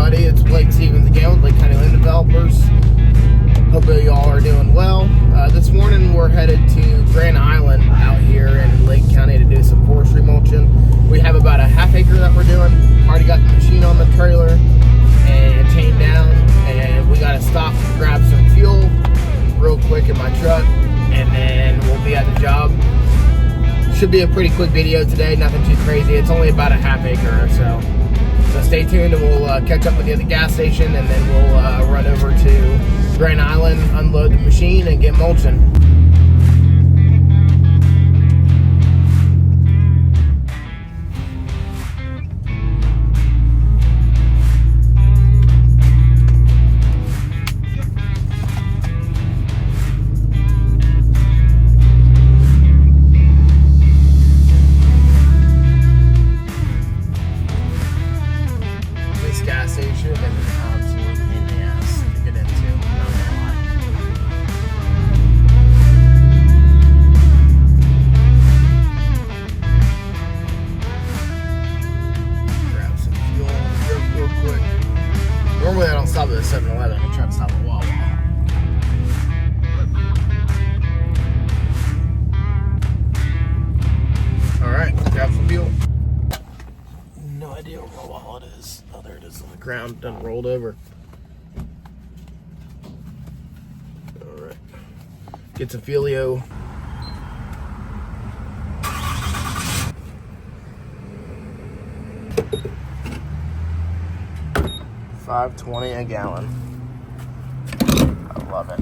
everybody, it's Blake Stevens again with Lake County Land Developers. Hope y'all are doing well. This morning we're headed to Grand Island out here in Lake County to do some forestry mulching. We have about a half acre that we're doing. Already got the machine on the trailer and chained down, and we got to stop to grab some fuel real quick in my truck, and then we'll be at the job. Should be a pretty quick video today, nothing too crazy. It's only about a half acre or so. So stay tuned and we'll catch up with you at the gas station, and then we'll run over to Grand Island, unload the machine, and get mulching. Gas station is an absolute pain in the ass to get into, not gonna lie. Grab some fuel real quick. Normally I don't stop at the 7-Eleven, I'm trying to stop at Wawa. Alright, grab some fuel. No idea where my wallet is. Oh, there it is on the ground, done rolled over. Alright. Get some Filio. $5.20 a gallon. I love it.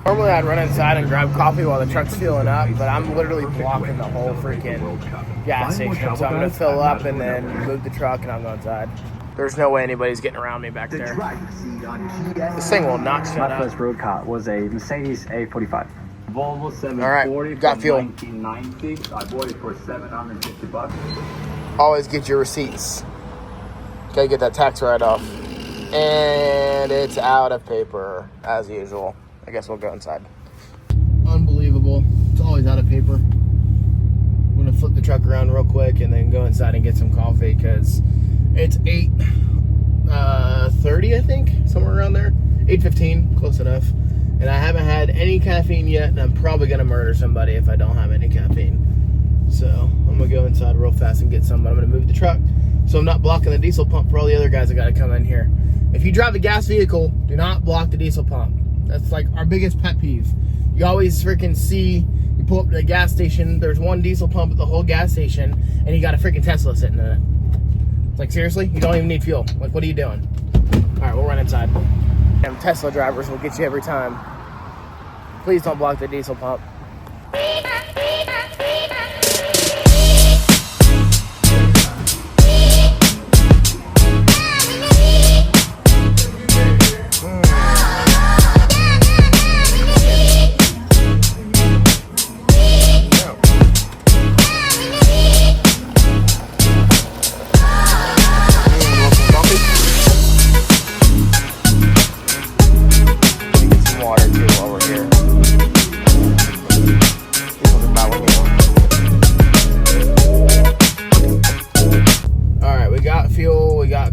Normally I'd run inside and grab coffee while the truck's filling up, but I'm literally blocking the whole freaking gas station. So I'm going to fill up and then move the truck, and I'm going inside. There's no way anybody's getting around me back there. This thing will not shut up. My first road cut was a Mercedes A45. Volvo 740. All right, got fuel. 1990. I bought it for $750. Always get your receipts. Gotta get that tax write-off. And it's out of paper, as usual. I guess we'll go inside. Unbelievable. It's always out of paper. I'm going to flip the truck around real quick and then go inside and get some coffee, because it's 8:30, I think, somewhere around there. 8:15, close enough. And I haven't had any caffeine yet, and I'm probably going to murder somebody if I don't have any caffeine. So I'm going to go inside real fast and get some, but I'm going to move the truck so I'm not blocking the diesel pump for all the other guys that got to come in here. If you drive a gas vehicle, do not block the diesel pump. That's like our biggest pet peeve. You always freaking see, you pull up to the gas station, there's one diesel pump at the whole gas station, and you got a freaking Tesla sitting in it. It's like, seriously? You don't even need fuel. Like, what are you doing? Alright, we'll run inside. Damn Tesla drivers will get you every time. Please don't block the diesel pump.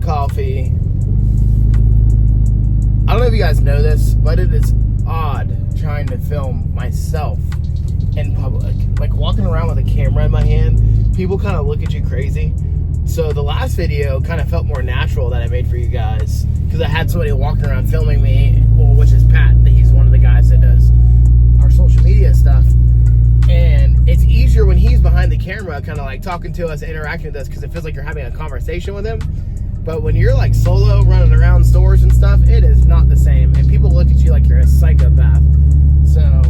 Coffee. I don't know if you guys know this, but it is odd trying to film myself in public. Like walking around with a camera in my hand, people kind of look at you crazy. So the last video kind of felt more natural that I made for you guys, because I had somebody walking around filming me, well, which is Pat. He's one of the guys that does our social media stuff. And it's easier when he's behind the camera, kind of like talking to us, interacting with us, because it feels like you're having a conversation with him. But when you're like solo running around stores and stuff, it is not the same. And people look at you like you're a psychopath. So,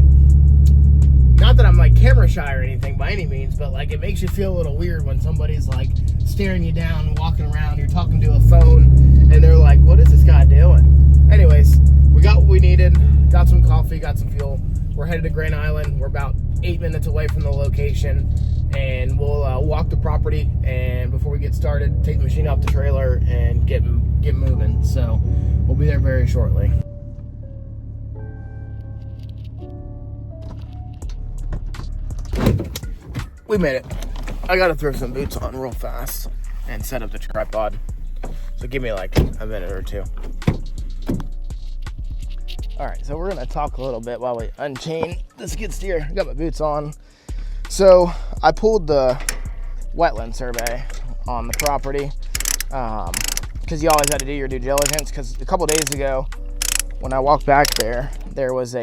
not that I'm like camera shy or anything by any means, but like it makes you feel a little weird when somebody's like staring you down, walking around, you're talking to a phone, and they're like, what is this guy doing? Anyways, we got what we needed, got some coffee, got some fuel. We're headed to Grand Island. We're about 8 minutes away from the location, and we'll walk the property, and before we get started, take the machine off the trailer and get moving. So we'll be there very shortly. We made it. I gotta throw some boots on real fast and set up the tripod. So give me like a minute or two. All right, so we're gonna talk a little bit while we unchain the skid steer. I got my boots on. So I pulled the wetland survey on the property because you always had to do your due diligence, because a couple days ago when I walked back there, there was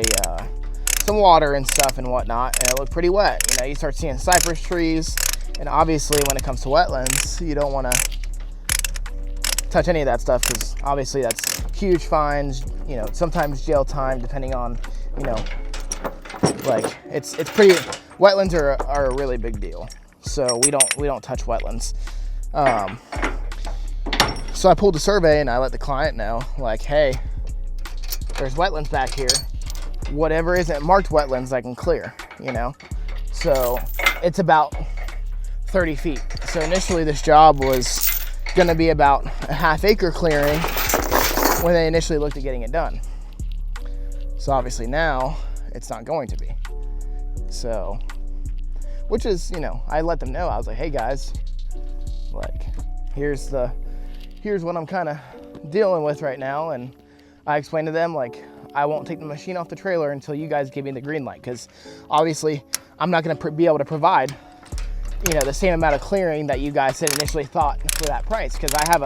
some water and stuff and whatnot, and it looked pretty wet. You know, you start seeing cypress trees, and obviously when it comes to wetlands, you don't want to touch any of that stuff, because obviously that's huge fines, you know, sometimes jail time, depending on, you know, like it's pretty, wetlands are a really big deal. So we don't touch wetlands. So I pulled a survey and I let the client know, like, hey, there's wetlands back here. Whatever isn't marked wetlands, I can clear, you know? So it's about 30 feet. So initially this job was gonna be about a half-acre clearing when they initially looked at getting it done. So obviously now it's not going to be. So, which is, you know, I let them know. I was like, hey guys, like, here's what I'm kind of dealing with right now. And I explained to them, like, I won't take the machine off the trailer until you guys give me the green light, because obviously I'm not going to be able to provide, you know, the same amount of clearing that you guys had initially thought for that price, because I have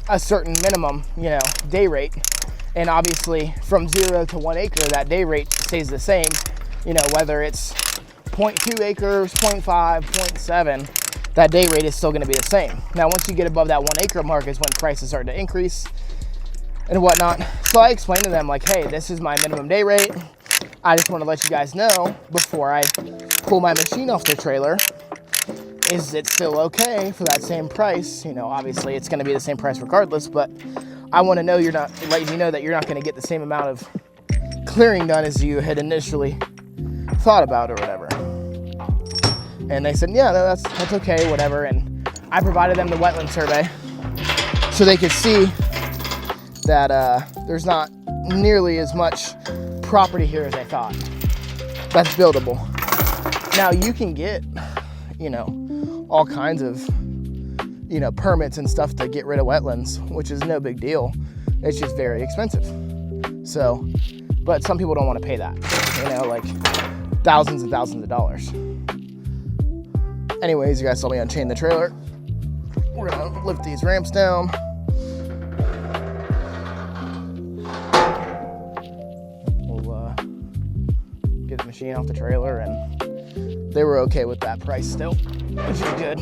a certain minimum, you know, day rate. And obviously from 0 to 1 acre, that day rate stays the same, you know, whether it's 0.2 acres, 0.5, 0.7, that day rate is still going to be the same. Now, once you get above that 1 acre mark is when prices start to increase and whatnot. So I explained to them, like, hey, this is my minimum day rate. I just want to let you guys know before I pull my machine off the trailer, is it still okay for that same price? You know, obviously it's going to be the same price regardless, but I want to know letting you know that you're not going to get the same amount of clearing done as you had initially thought about or whatever. And they said, yeah, no, that's okay, whatever. And I provided them the wetland survey so they could see that there's not nearly as much property here as I thought that's buildable. Now you can get, you know, all kinds of, you know, permits and stuff to get rid of wetlands, which is no big deal. It's just very expensive. So, but some people don't want to pay that, you know, like thousands and thousands of dollars. Anyways, you guys saw me unchain the trailer. We're gonna lift these ramps down. We'll get the machine off the trailer, and they were okay with that price still, which is good.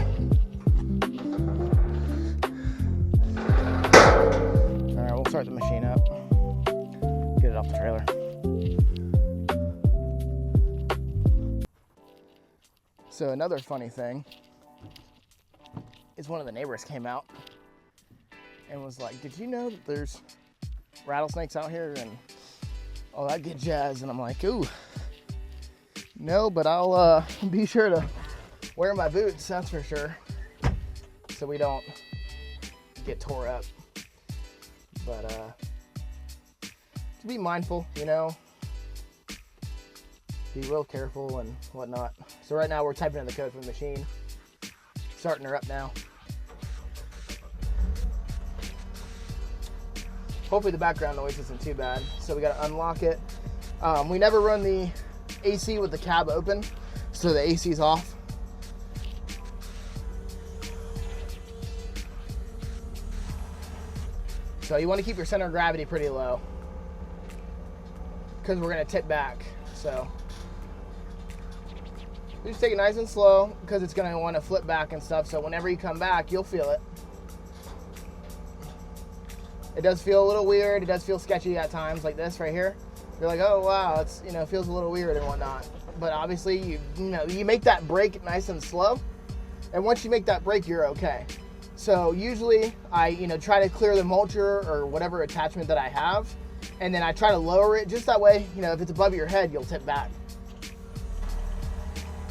All right, we'll start the machine up, get it off the trailer. So another funny thing is one of the neighbors came out and was like, did you know that there's rattlesnakes out here and all that good jazz? And I'm like, ooh, no, but I'll be sure to wear my boots, that's for sure, so we don't get tore up. But to be mindful, you know, be real careful and whatnot. So right now we're typing in the code from the machine, starting her up now. Hopefully the background noise isn't too bad. So we gotta unlock it. We never run the AC with the cab open, so the AC is off. So you want to keep your center of gravity pretty low, because we're gonna tip back. So you just take it nice and slow, because it's gonna want to flip back and stuff. So whenever you come back, you'll feel it. It does feel a little weird. It does feel sketchy at times, like this right here. You're like, oh wow, it's, you know, feels a little weird and whatnot. But obviously, you make that brake nice and slow, and once you make that brake, you're okay. So usually, I try to clear the mulcher or whatever attachment that I have, and then I try to lower it just that way. If it's above your head, you'll tip back.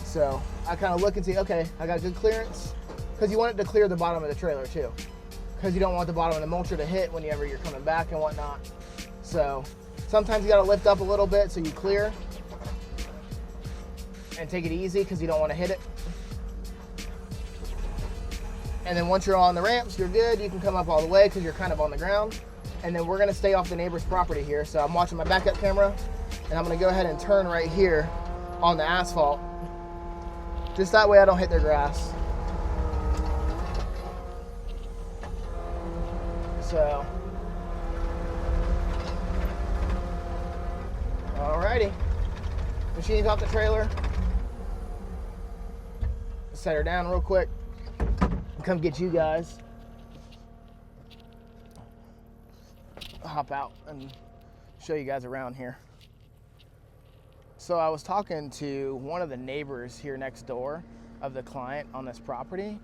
So I kind of look and see, okay, I got good clearance, because you want it to clear the bottom of the trailer too, because you don't want the bottom of the mulcher to hit whenever you're coming back and whatnot. So sometimes you got to lift up a little bit so you clear, and take it easy because you don't want to hit it. And then once you're on the ramps, you're good. You can come up all the way because you're kind of on the ground. And then we're gonna stay off the neighbor's property here. So I'm watching my backup camera, and I'm gonna go ahead and turn right here on the asphalt. Just that way I don't hit their grass. So, alrighty. Machine's off the trailer. Set her down real quick. Come get you guys. Hop out and show you guys around here. So I was talking to one of the neighbors here next door of the client on this property,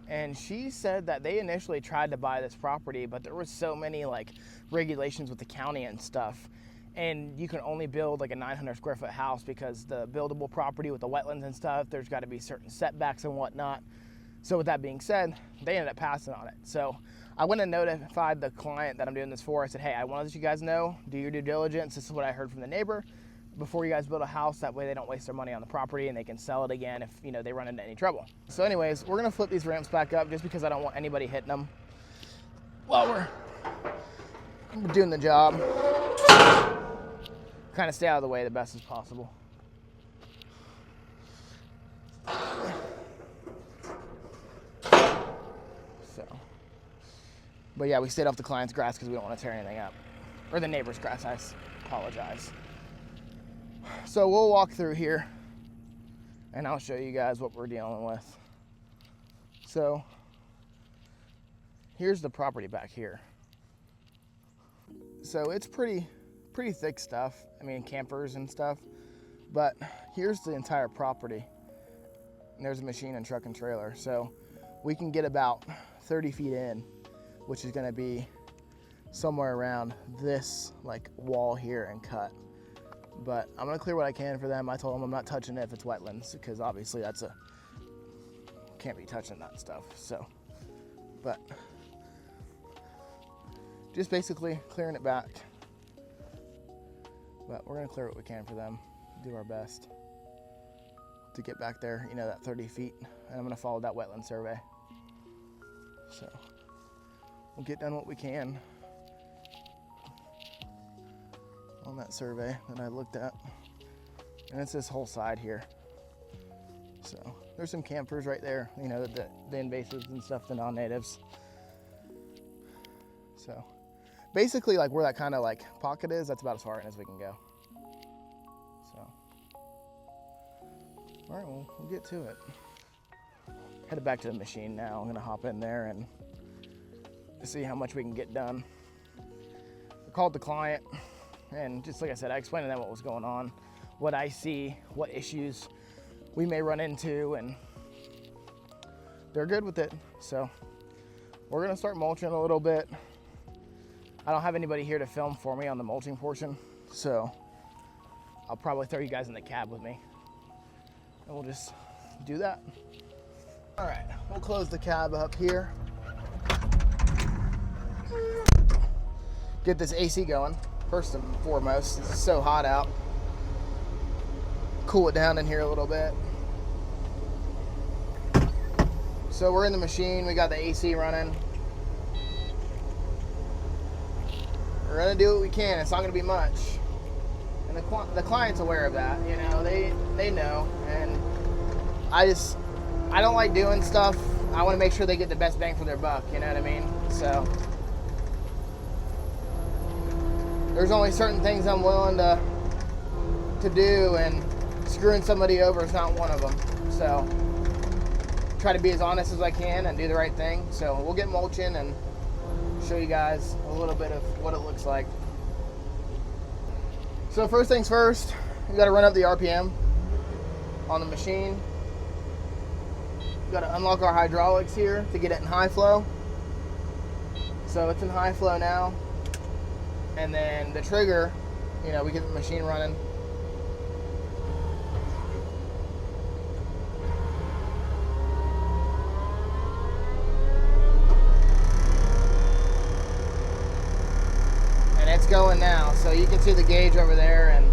and she said that they initially tried to buy this property, but there was so many like regulations with the county and stuff, and you can only build like a 900 square foot house because the buildable property with the wetlands and stuff, there's got to be certain setbacks and whatnot. So with that being said, they ended up passing on it. So I went and notified the client that I'm doing this for. I said, hey, I want to let you guys know, do your due diligence. This is what I heard from the neighbor. Before you guys build a house, that way they don't waste their money on the property and they can sell it again if, you know, they run into any trouble. So anyways, we're gonna flip these ramps back up just because I don't want anybody hitting them while we're doing the job. Kind of stay out of the way the best as possible. So, but yeah, we stayed off the client's grass because we don't want to tear anything up. Or the neighbor's grass, I apologize. So we'll walk through here and I'll show you guys what we're dealing with. So here's the property back here. So it's pretty thick stuff. I mean, campers and stuff, but here's the entire property. And there's a machine and truck and trailer. So we can get about 30 feet in, which is gonna be somewhere around this like wall here and cut. But I'm gonna clear what I can for them. I told them I'm not touching it if it's wetlands, because obviously can't be touching that stuff. So, but just basically clearing it back. But we're gonna clear what we can for them, do our best to get back there, you know, that 30 feet. And I'm gonna follow that wetland survey. So we'll get done what we can on that survey that I looked at. And it's this whole side here. So there's some campers right there, you know, the invasives and stuff, the non-natives. So basically like where that kind of like pocket is, that's about as far in as we can go. So, all right, well, we'll get to it. Headed back to the machine now. I'm gonna hop in there and see how much we can get done. I called the client, and just like I said, I explained to them what was going on, what I see, what issues we may run into, and they're good with it. So we're gonna start mulching a little bit. I don't have anybody here to film for me on the mulching portion, so I'll probably throw you guys in the cab with me, and we'll just do that. All right, we'll close the cab up here. Get this AC going, first and foremost. It's so hot out. Cool it down in here a little bit. So we're in the machine, we got the AC running. We're gonna do what we can. It's not gonna be much. And the client's aware of that, you know, they know. And I don't like doing stuff. I wanna make sure they get the best bang for their buck, you know what I mean? So there's only certain things I'm willing to do, and screwing somebody over is not one of them. So try to be as honest as I can and do the right thing. So we'll get mulching and show you guys a little bit of what it looks like. So first things first, you gotta run up the RPM on the machine. You gotta unlock our hydraulics here to get it in high flow. So it's in high flow now. And then the trigger, you know, we get the machine running. And it's going now, so you can see the gauge over there, and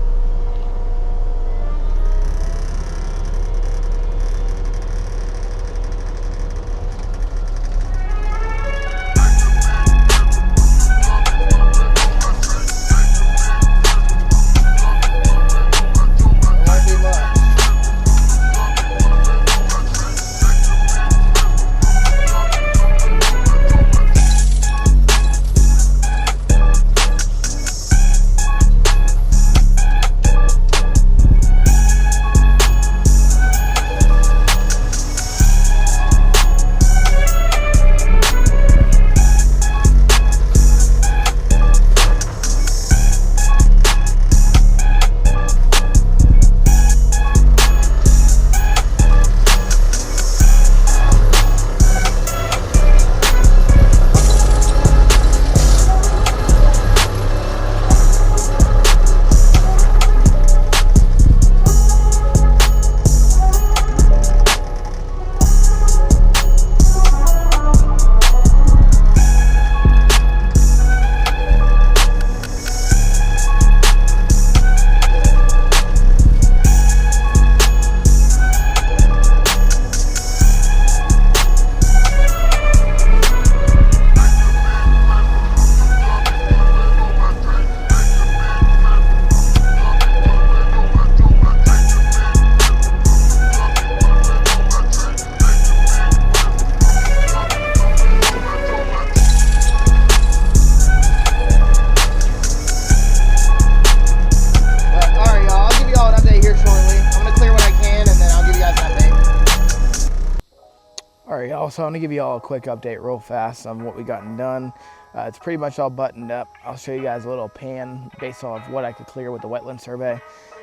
Alright y'all, so I'm gonna give you all a quick update real fast on what we gotten done. It's pretty much all buttoned up. I'll show you guys a little pan based off what I could clear with the wetland survey.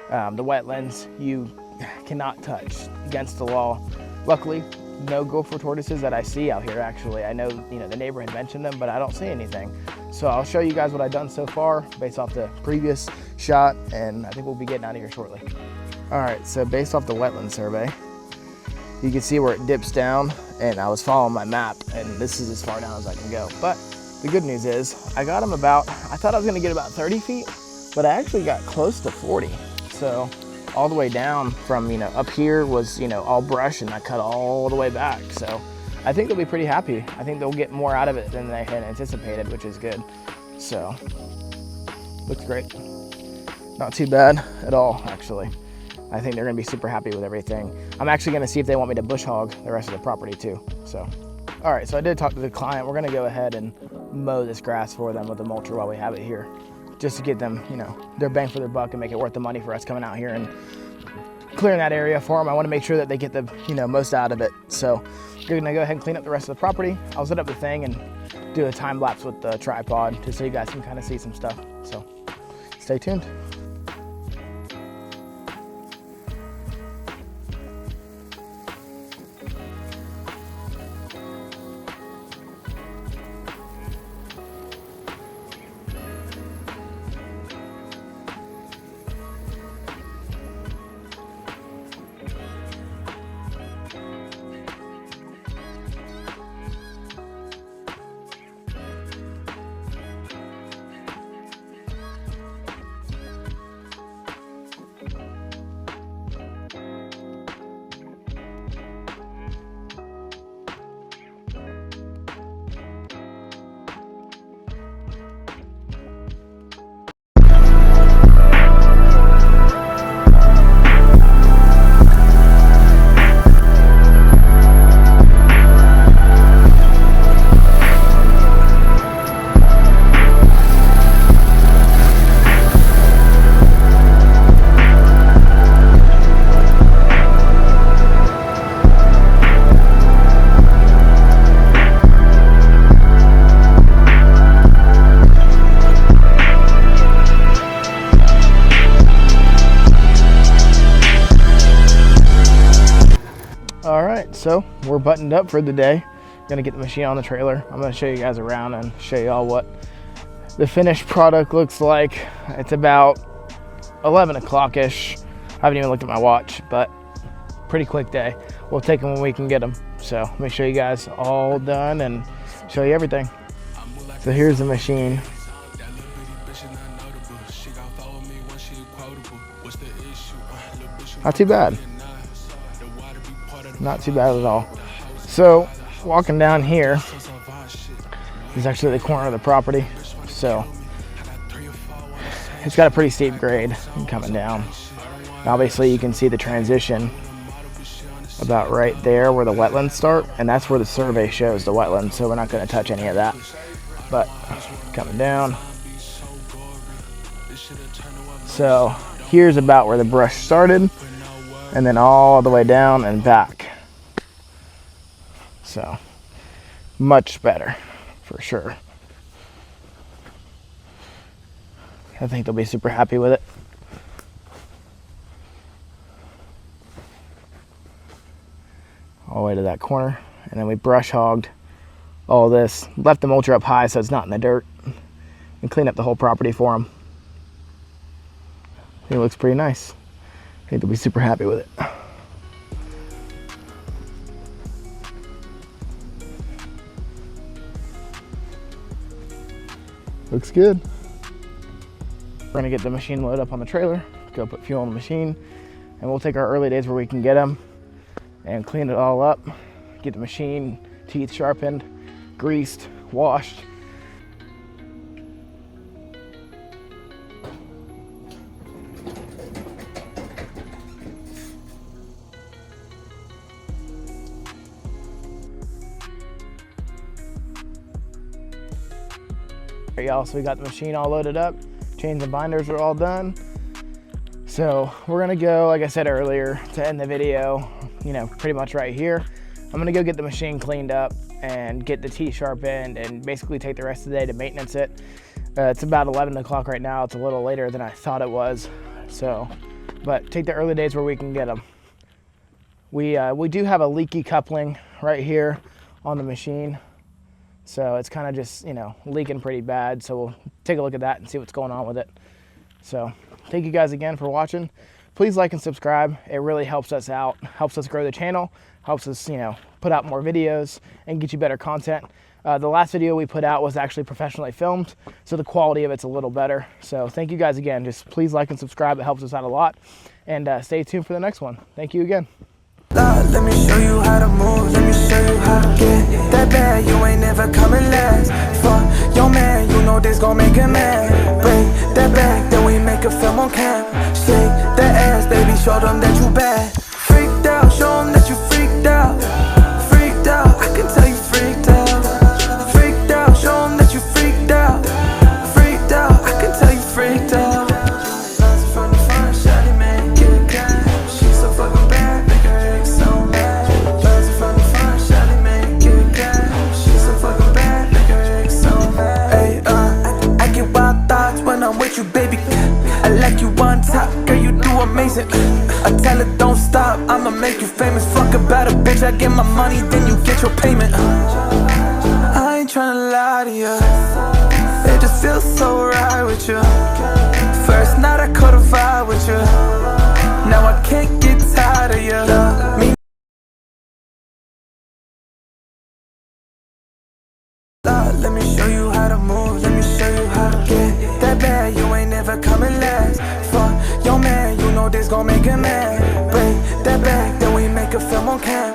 The wetlands you cannot touch against the law. Luckily, no gopher tortoises that I see out here actually. I know, the neighbor had mentioned them, but I don't see anything. So I'll show you guys what I've done so far based off the previous shot, and I think we'll be getting out of here shortly. Alright, so based off the wetland survey, you can see where it dips down, and I was following my map, and this is as far down as I can go. But the good news is, I got them about, I thought I was gonna get about 30 feet, but I actually got close to 40. So all the way down from, up here was, all brush, and I cut all the way back. So I think they'll be pretty happy. I think they'll get more out of it than they had anticipated, which is good. So, looks great. Not too bad at all, actually. I think they're gonna be super happy with everything. I'm actually gonna see if they want me to bush hog the rest of the property too, so. All right, so I did talk to the client. We're gonna go ahead and mow this grass for them with the mulcher while we have it here, just to get them, their bang for their buck and make it worth the money for us coming out here and clearing that area for them. I wanna make sure that they get the, most out of it. So we're gonna go ahead and clean up the rest of the property. I'll set up the thing and do a time lapse with the tripod just so you guys can kind of see some stuff. So stay tuned. So we're buttoned up for the day. Gonna get the machine on the trailer. I'm gonna show you guys around and show you all what the finished product looks like. It's about 11 o'clock-ish. I haven't even looked at my watch, but pretty quick day. We'll take them when we can get them. So let me show you guys all done and show you everything. So here's the machine. Not too bad. Not too bad at all. So walking down here is actually the corner of the property. So it's got a pretty steep grade coming down. Obviously you can see the transition about right there where the wetlands start, and that's where the survey shows the wetlands, so we're not going to touch any of that. But coming down. So here's about where the brush started, and then all the way down and back. So much better for sure. I think they'll be super happy with it. All the way to that corner, and then we brush hogged all this, left the mulcher up high so it's not in the dirt, and clean up the whole property for them. It looks pretty nice. I think they'll be super happy with it. Looks good. We're gonna get the machine loaded up on the trailer, go put fuel in the machine, and we'll take our early days where we can get them and clean it all up, get the machine teeth sharpened, greased, washed. Y'all, so we got the machine all loaded up, chains and binders are all done. So we're gonna go, like I said earlier, to end the video, pretty much right here. I'm gonna go get the machine cleaned up and get the T sharpened and basically take the rest of the day to maintenance it. It's about 11 o'clock right now. It's a little later than I thought it was. So, but take the early days where we can get them. We do have a leaky coupling right here on the machine. So it's kind of just, you know, leaking pretty bad. So we'll take a look at that and see what's going on with it. So thank you guys again for watching. Please like and subscribe. It really helps us out, helps us grow the channel, helps us, you know, put out more videos and get you better content. The last video we put out was actually professionally filmed, so the quality of it's a little better. So thank you guys again. Just please like and subscribe. It helps us out a lot. And stay tuned for the next one. Thank you again. Let me show you how to move, let me show you how to get that bag, you ain't never coming last. Fuck your man, you know this gon' make him mad. Break that back, then we make a film on cam. Shake that ass, baby, show them that you bad. Freaked out, show them that you freaked out. Freaked out, I can tell you freaked out. Freaked out, show them that you freaked out. Freaked out, I can tell you freaked out. From the front, shawty man, get cash. She's so fucking bad. You, baby, I like you on top, girl, you do amazing. I tell her don't stop, I'ma make you famous. Fuck about a bitch, I get my money, then you get your payment. I ain't tryna lie to you, it just feels so right with you. First night I caught a vibe with you, now I can't get tired of you. Me let me show you how to move, let me show you how to get that bag, you ain't never coming last. Fuck your man, you know this gon' make him mad. Break that back, then we make a film on cam.